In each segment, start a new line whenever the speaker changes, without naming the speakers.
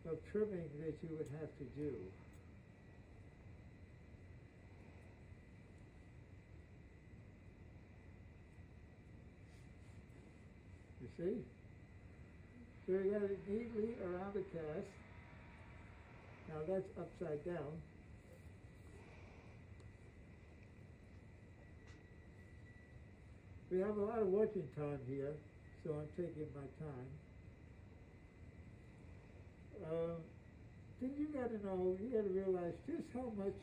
of trimming that you would have to do. You see? So you got it neatly around the cast. Now that's upside down. We have a lot of working time here, so I'm taking my time. Then you gotta know, you gotta realize just how much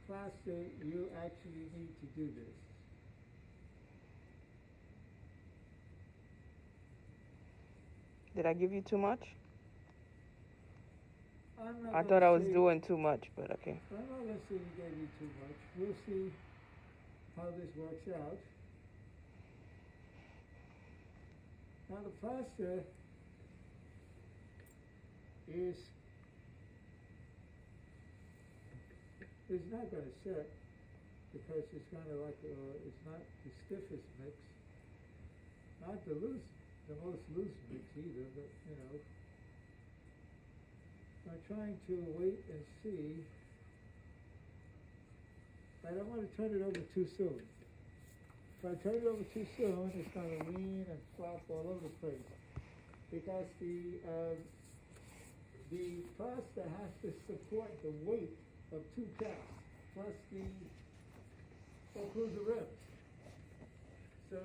plaster you actually need to do this.
Did I give you too much?
I
thought I was doing too much, but okay.
I'm not going to say you gave you too much. We'll see how this works out. Now the plaster is not going to set because it's kind of like it's not the stiffest mix, not the most loose mix either, but you know. I'm trying to wait and see. I don't want to turn it over too soon. If I turn it over too soon, it's going to lean and flop all over the place. Because the plaster has to support the weight of two casts, plus includes the rims. So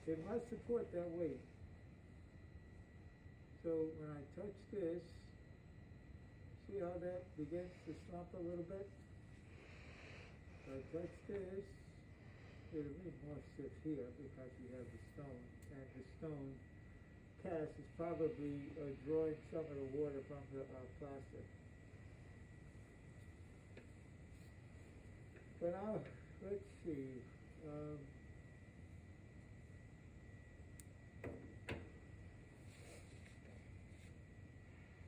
it must support that weight. So when I touch this, see how that begins to slump a little bit? If I touch this, it'll be more stiff here because you have the stone, and the stone cast is probably drawing some of the water from the plastic. But now, let's see.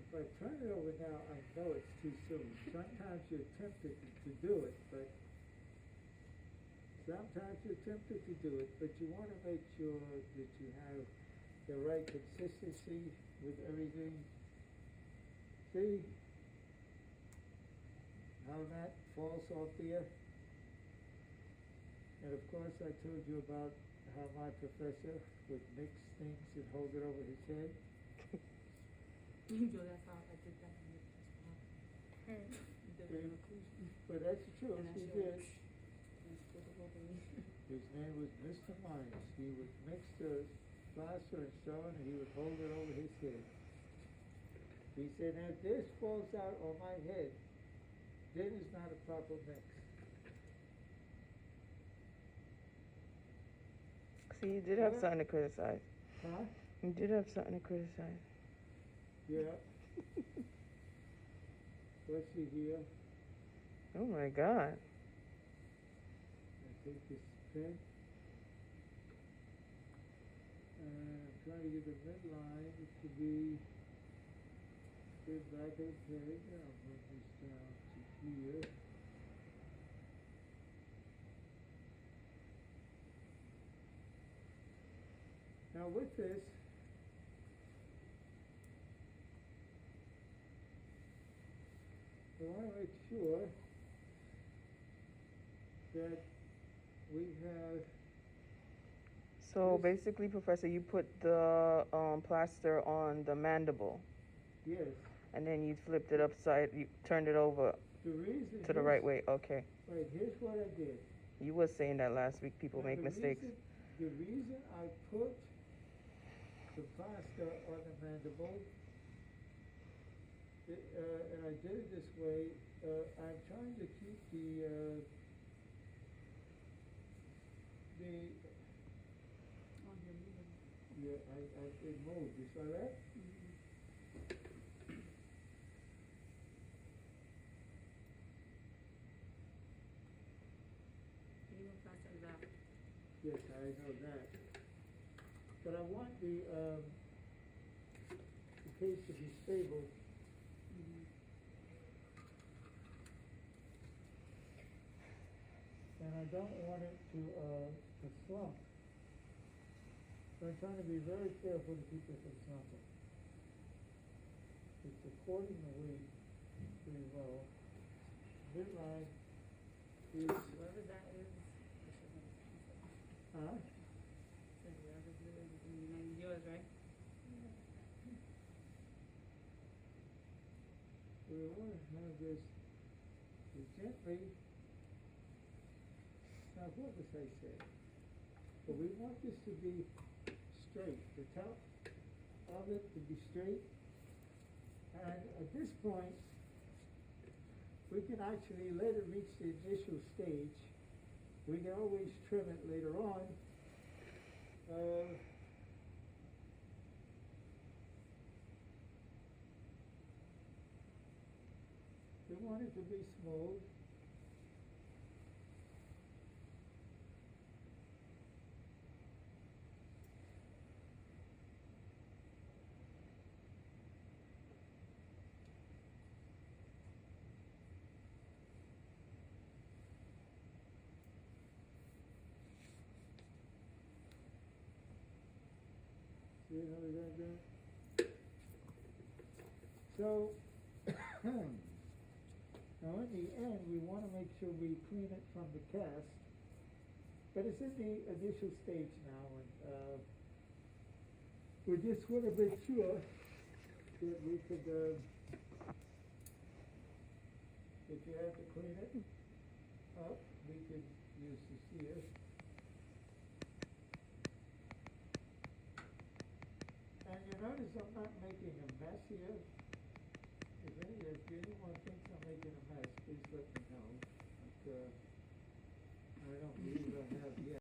If I turn it over now, I know it's too soon. Sometimes you're tempted to do it, but you want to make sure that you have the right consistency with everything. See how that falls off there? And of course I told you about how my professor would mix things and hold it over his head. But that's the truth, he did. His name was Mr. Mines. He would mix the plaster and stone and he would hold it over his head. He said, now if this falls out on my head, then it's not a proper mix.
See, you did have something to criticize.
Huh?
You did have something to criticize.
Yeah. Let's see here.
Oh my God.
I take this pen. And I'm trying to get the midline to be the back of the page. I'll bring this down to here. Now with this, I want to make sure that we have.
So basically, Professor, you put the plaster on the mandible.
Yes.
And then you flipped it upside, you turned it over to the right way. Okay.
Right, here's what I did.
You were saying that last week, people make mistakes.
The reason I put the plaster on the mandible, and I did it this way, I'm trying to keep it moved. You saw that? Yes, I know that. But I want the case to be stable. And I don't want it to slump. So I'm trying to be very careful to keep it from slumping. supporting the weight pretty well. Midline is,
Whoever that is,
huh?
so whoever it is, and then yours, right?
We want to have this gently, now what was I saying? But we want this to be straight, the top of it to be straight. And at this point, we can actually let it reach the initial stage. We can always trim it later on. We want it to be smooth. See how we got that? So, now in the end, we want to make sure we clean it from the cast. But it's in the initial stage now, and we just want to make sure that we could, if you have to clean it up, we could use the shears. And you notice I'm not making a mess here. If anyone thinks I'm making a mess, please let me know. But, I don't believe I have yet.